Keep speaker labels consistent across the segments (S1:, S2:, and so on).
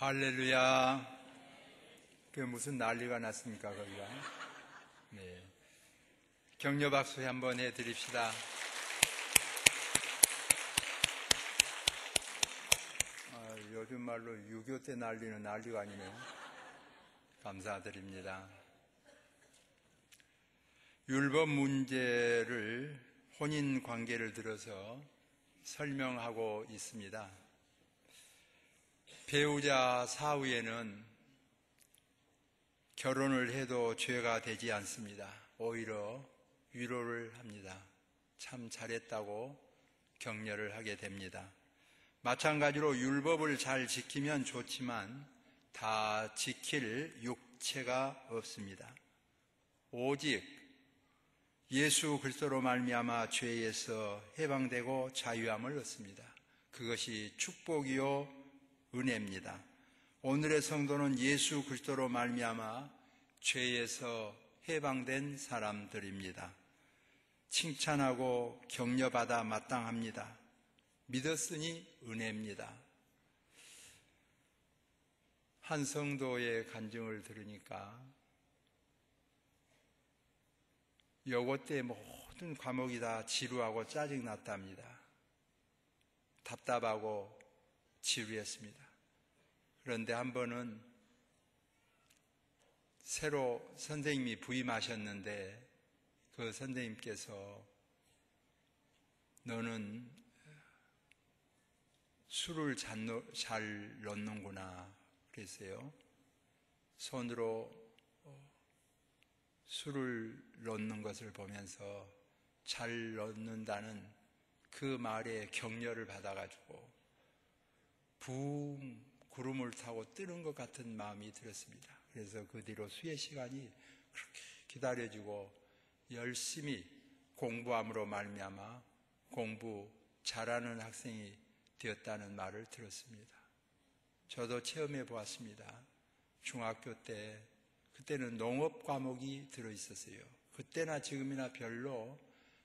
S1: 할렐루야. 그 무슨 난리가 났습니까, 거기가? 네. 격려 박수 한번 해드립시다. 요즘 말로 6.25 때 난리는 난리가 아니네요. 감사드립니다. 율법 문제를 혼인 관계를 들어서 설명하고 있습니다. 배우자 사후에는 결혼을 해도 죄가 되지 않습니다. 오히려 위로를 합니다. 참 잘했다고 격려를 하게 됩니다. 마찬가지로 율법을 잘 지키면 좋지만 다 지킬 육체가 없습니다. 오직 예수 그리스도로 말미암아 죄에서 해방되고 자유함을 얻습니다. 그것이 축복이요 은혜입니다. 오늘의 성도는 예수 그리스도로 말미암아 죄에서 해방된 사람들입니다. 칭찬하고 격려받아 마땅합니다. 믿었으니 은혜입니다. 한 성도의 간증을 들으니까 여고 때 모든 과목이 다 지루하고 짜증났답니다. 답답하고 지루했습니다. 그런데 한 번은 새로 선생님이 부임하셨는데 그 선생님께서 너는 술을 잘 넣는구나 그랬어요. 손으로 술을 넣는 것을 보면서 잘 넣는다는 그 말에 격려를 받아가지고 붕 구름을 타고 뜨는 것 같은 마음이 들었습니다. 그래서 그 뒤로 수혜 시간이 그렇게 기다려지고 열심히 공부함으로 말미암아 공부 잘하는 학생이 되었다는 말을 들었습니다. 저도 체험해 보았습니다. 중학교 때 그때는 농업 과목이 들어있었어요. 그때나 지금이나 별로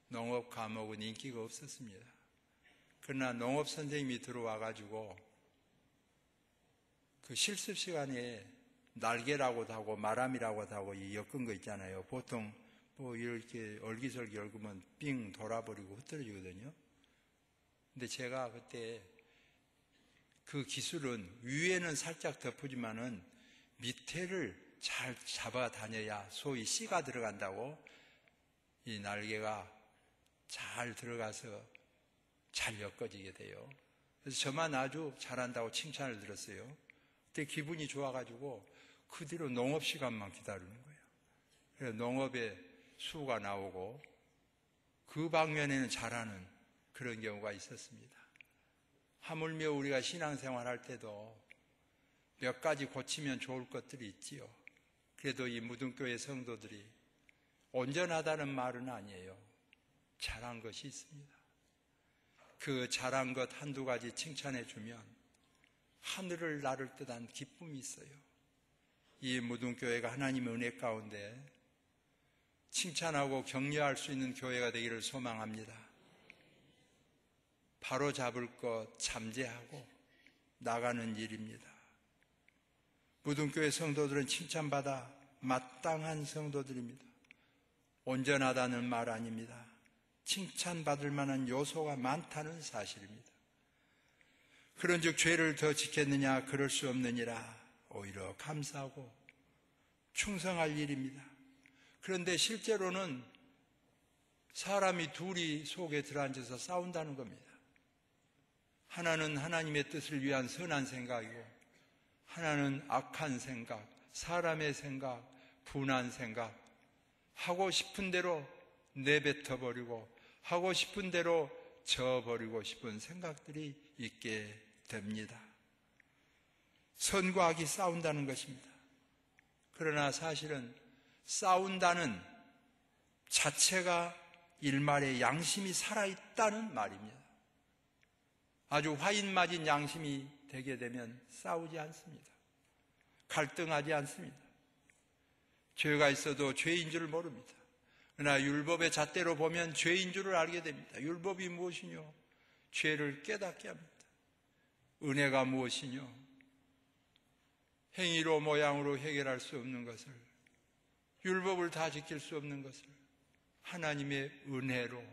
S1: 농업 과목은 인기가 없었습니다. 그러나 농업 선생님이 들어와가지고 그 실습 시간에 날개라고도 하고 마람이라고도 하고 엮은 거 있잖아요. 보통 뭐 이렇게 얼기설기 얽으면 삥 돌아버리고 흩어지거든요. 근데 제가 그때 그 기술은 위에는 살짝 덮으지만은 밑에를 잘 잡아 다녀야 소위 씨가 들어간다고 이 날개가 잘 들어가서 잘 엮어지게 돼요. 그래서 저만 아주 잘한다고 칭찬을 들었어요. 그때 기분이 좋아가지고 그 뒤로 농업 시간만 기다리는 거예요. 그래서 농업에 수가 나오고 그 방면에는 잘하는 그런 경우가 있었습니다. 하물며 우리가 신앙생활 할 때도 몇 가지 고치면 좋을 것들이 있지요. 그래도 이 무등교회 성도들이 온전하다는 말은 아니에요. 잘한 것이 있습니다. 그 잘한 것 한두 가지 칭찬해 주면 하늘을 나를 듯한 기쁨이 있어요. 이 무등교회가 하나님의 은혜 가운데 칭찬하고 격려할 수 있는 교회가 되기를 소망합니다. 바로 잡을 것 잠재하고 나가는 일입니다. 무등교회 성도들은 칭찬받아 마땅한 성도들입니다. 온전하다는 말 아닙니다. 칭찬받을 만한 요소가 많다는 사실입니다. 그런즉 죄를 더 지켰느냐 그럴 수 없느니라 오히려 감사하고 충성할 일입니다. 그런데 실제로는 사람이 둘이 속에 들어앉아서 싸운다는 겁니다. 하나는 하나님의 뜻을 위한 선한 생각이고 하나는 악한 생각, 사람의 생각, 분한 생각, 하고 싶은 대로 내뱉어버리고 하고 싶은 대로 저버리고 싶은 생각들이 있게 됩니다. 선과 악이 싸운다는 것입니다. 그러나 사실은 싸운다는 자체가 일말의 양심이 살아있다는 말입니다. 아주 화인 맞은 양심이 되게 되면 싸우지 않습니다. 갈등하지 않습니다. 죄가 있어도 죄인 줄 모릅니다. 그러나 율법의 잣대로 보면 죄인 줄을 알게 됩니다. 율법이 무엇이뇨? 죄를 깨닫게 합니다. 은혜가 무엇이뇨? 행위로 모양으로 해결할 수 없는 것을, 율법을 다 지킬 수 없는 것을 하나님의 은혜로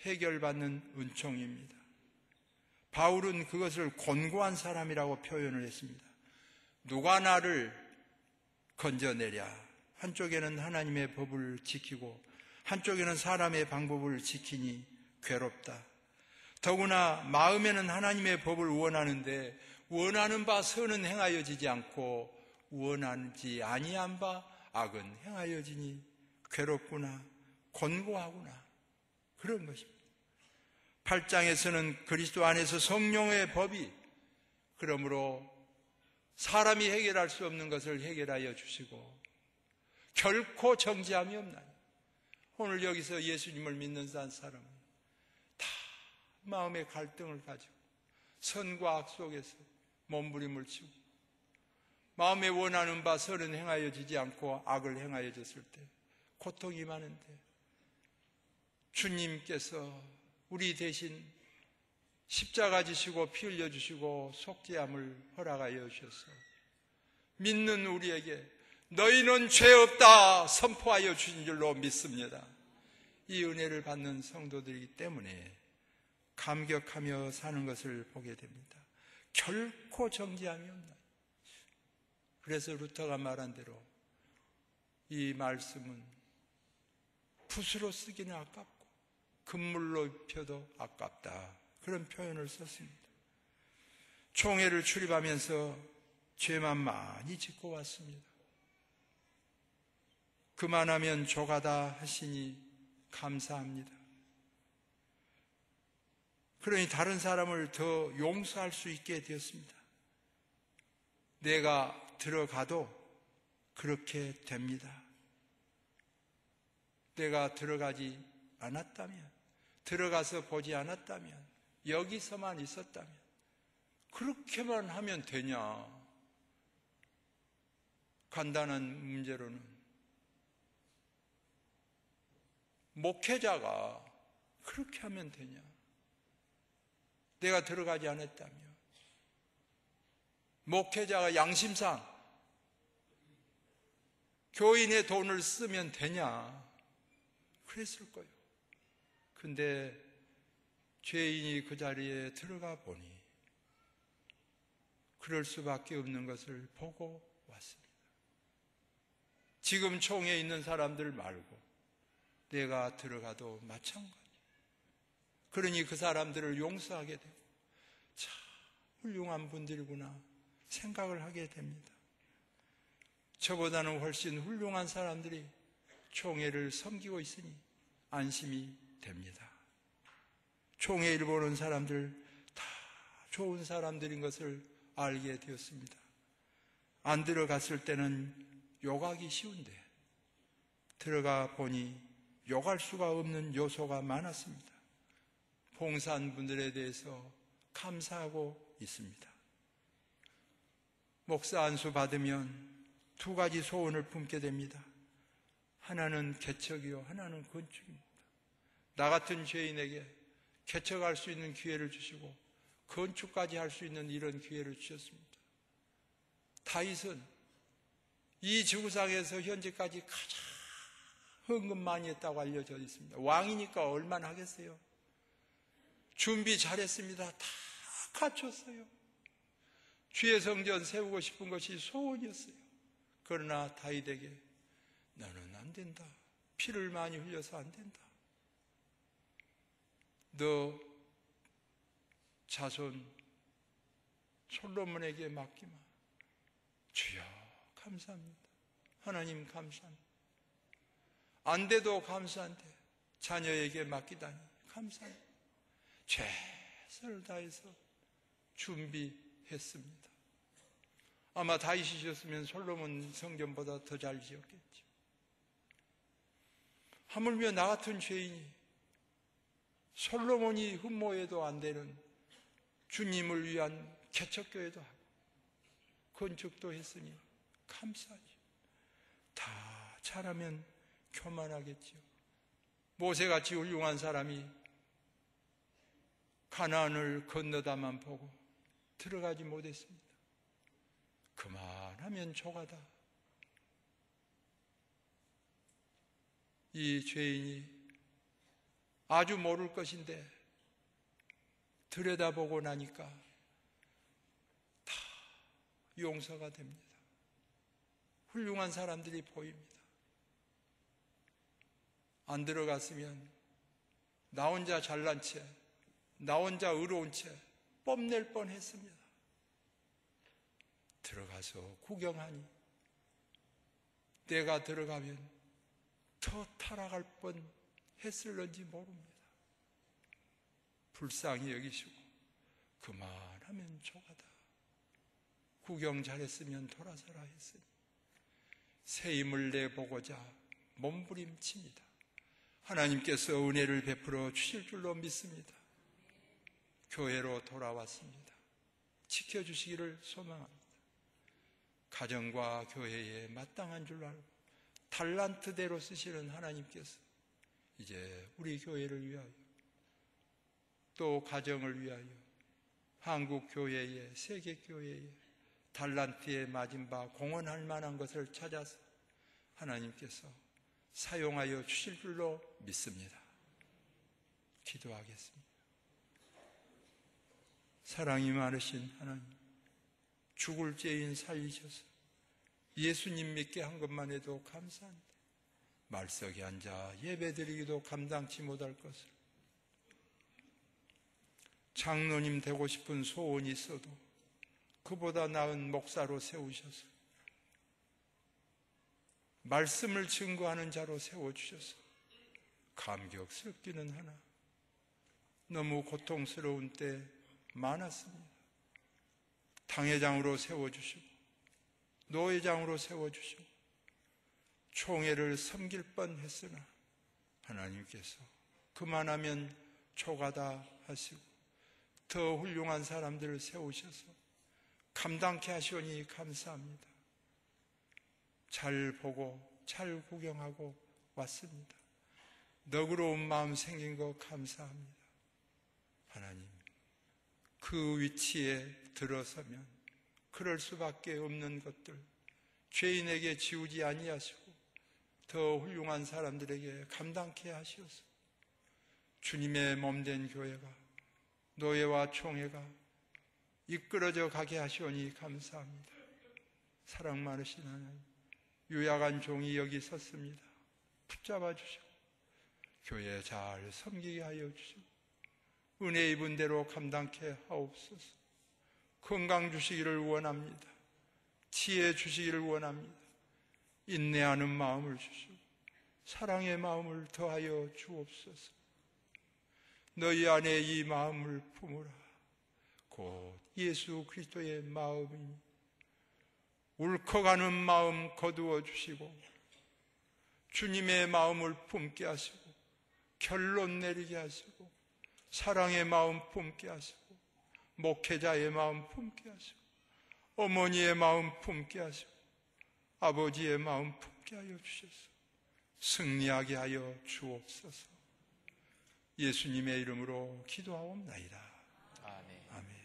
S1: 해결받는 은총입니다. 바울은 그것을 곤고한 사람이라고 표현을 했습니다. 누가 나를 건져내랴. 한쪽에는 하나님의 법을 지키고 한쪽에는 사람의 방법을 지키니 괴롭다. 더구나 마음에는 하나님의 법을 원하는데 원하는 바 선은 행하여지지 않고 원하지 아니한 바 악은 행하여지니 괴롭구나, 곤고하구나, 그런 것입니다. 8장에서는 그리스도 안에서 성령의 법이 그러므로 사람이 해결할 수 없는 것을 해결하여 주시고 결코 정죄함이 없나니, 오늘 여기서 예수님을 믿는 사람은 다 마음의 갈등을 가지고 선과 악 속에서 몸부림을 치고 마음에 원하는 바 선은 행하여지지 않고 악을 행하여졌을 때 고통이 많은데 주님께서 우리 대신 십자가 지시고 피 흘려주시고 속죄함을 허락하여 주셔서 믿는 우리에게 너희는 죄 없다 선포하여 주신 줄로 믿습니다. 이 은혜를 받는 성도들이기 때문에 감격하며 사는 것을 보게 됩니다. 결코 정죄함이 없나요? 그래서 루터가 말한 대로 이 말씀은 붓으로 쓰기는 아깝고 금물로 입혀도 아깝다, 그런 표현을 썼습니다. 총회를 출입하면서 죄만 많이 짓고 왔습니다. 그만하면 조가다 하시니 감사합니다. 그러니 다른 사람을 더 용서할 수 있게 되었습니다. 내가 들어가도 그렇게 됩니다. 내가 들어가지 않았다면, 들어가서 보지 않았다면, 여기서만 있었다면, 그렇게만 하면 되냐? 간단한 문제로는 목회자가 그렇게 하면 되냐? 내가 들어가지 않았다면, 목회자가 양심상 교인의 돈을 쓰면 되냐? 그랬을 거예요. 근데 죄인이 그 자리에 들어가 보니 그럴 수밖에 없는 것을 보고 왔습니다. 지금 총회에 있는 사람들 말고 내가 들어가도 마찬가지. 그러니 그 사람들을 용서하게 되고 참 훌륭한 분들이구나 생각을 하게 됩니다. 저보다는 훨씬 훌륭한 사람들이 총회를 섬기고 있으니 안심이 됩니다. 총회 일 보는 사람들 다 좋은 사람들인 것을 알게 되었습니다. 안 들어갔을 때는 욕하기 쉬운데 들어가 보니 욕할 수가 없는 요소가 많았습니다. 봉사한 분들에 대해서 감사하고 있습니다. 목사 안수 받으면 두 가지 소원을 품게 됩니다. 하나는 개척이요, 하나는 건축입니다. 나 같은 죄인에게 개척할 수 있는 기회를 주시고 건축까지 할 수 있는 이런 기회를 주셨습니다. 다윗은 이 지구상에서 현재까지 가장 헌금 많이 했다고 알려져 있습니다. 왕이니까 얼마나 하겠어요? 준비 잘했습니다. 다 갖췄어요. 주의 성전 세우고 싶은 것이 소원이었어요. 그러나 다윗에게 너는 안 된다. 피를 많이 흘려서 안 된다. 너 자손 솔로몬에게 맡기마. 주여 감사합니다. 하나님 감사합니다. 안 돼도 감사한데 자녀에게 맡기다니 감사합니다. 최선을 다해서 준비했습니다. 아마 다윗이셨으면 솔로몬 성전보다 더 잘 지었겠죠. 하물며 나 같은 죄인이 솔로몬이 흠모해도 안 되는 주님을 위한 개척교회도 하고 건축도 했으니 감사하죠. 다 잘하면 교만하겠죠. 모세같이 훌륭한 사람이 가나안을 건너다만 보고 들어가지 못했습니다. 그만하면 조가다. 이 죄인이 아주 모를 것인데 들여다보고 나니까 다 용서가 됩니다. 훌륭한 사람들이 보입니다. 안 들어갔으면 나 혼자 잘난 채, 나 혼자 의로운 채 뽐낼 뻔했습니다. 들어가서 구경하니 내가 들어가면 더 타락할 뻔했을런지 모릅니다. 불쌍히 여기시고 그만하면 조가다. 구경 잘했으면 돌아서라 했으니 새 힘을 내보고자 몸부림칩니다. 하나님께서 은혜를 베풀어 주실 줄로 믿습니다. 교회로 돌아왔습니다. 지켜주시기를 소망합니다. 가정과 교회에 마땅한 줄 알고 달란트대로 쓰시는 하나님께서 이제 우리 교회를 위하여 또 가정을 위하여 한국 교회에 세계 교회에 달란트에 맞은 바 공헌할 만한 것을 찾아서 하나님께서 사용하여 주실 줄로 믿습니다. 기도하겠습니다. 사랑이 많으신 하나님, 죽을 죄인 살리셔서 예수님 믿게 한 것만 해도 감사합니다. 말석에 앉아 예배드리기도 감당치 못할 것을 장로님 되고 싶은 소원이 있어도 그보다 나은 목사로 세우셔서 말씀을 증거하는 자로 세워주셔서 감격스럽기는 하나 너무 고통스러운 때 많았습니다. 당회장으로 세워주시고 노회장으로 세워주시고 총회를 섬길 뻔했으나 하나님께서 그만하면 조가다 하시고 더 훌륭한 사람들을 세우셔서 감당케 하시오니 감사합니다. 잘 보고 잘 구경하고 왔습니다. 너그러운 마음 생긴 거 감사합니다. 하나님, 그 위치에 들어서면 그럴 수밖에 없는 것들 죄인에게 지우지 아니하시고 더 훌륭한 사람들에게 감당케 하시옵소서. 주님의 몸된 교회가 노예와 총회가 이끌어져 가게 하시오니 감사합니다. 사랑 많으신 하나님, 유약한 종이 여기 섰습니다. 붙잡아 주시고 교회 잘 섬기게 하여 주시고 은혜 입은 대로 감당케 하옵소서. 건강 주시기를 원합니다. 지혜 주시기를 원합니다. 인내하는 마음을 주시고 사랑의 마음을 더하여 주옵소서. 너희 안에 이 마음을 품으라. 곧 예수 그리스도의 마음이니 울컥하는 마음 거두어 주시고 주님의 마음을 품게 하시고 결론 내리게 하시고 사랑의 마음 품게 하시고 목회자의 마음 품게 하시고 어머니의 마음 품게 하시고 아버지의 마음 품게 하여 주셔서 승리하게 하여 주옵소서. 예수님의 이름으로 기도하옵나이다.
S2: 아멘.
S1: 아멘.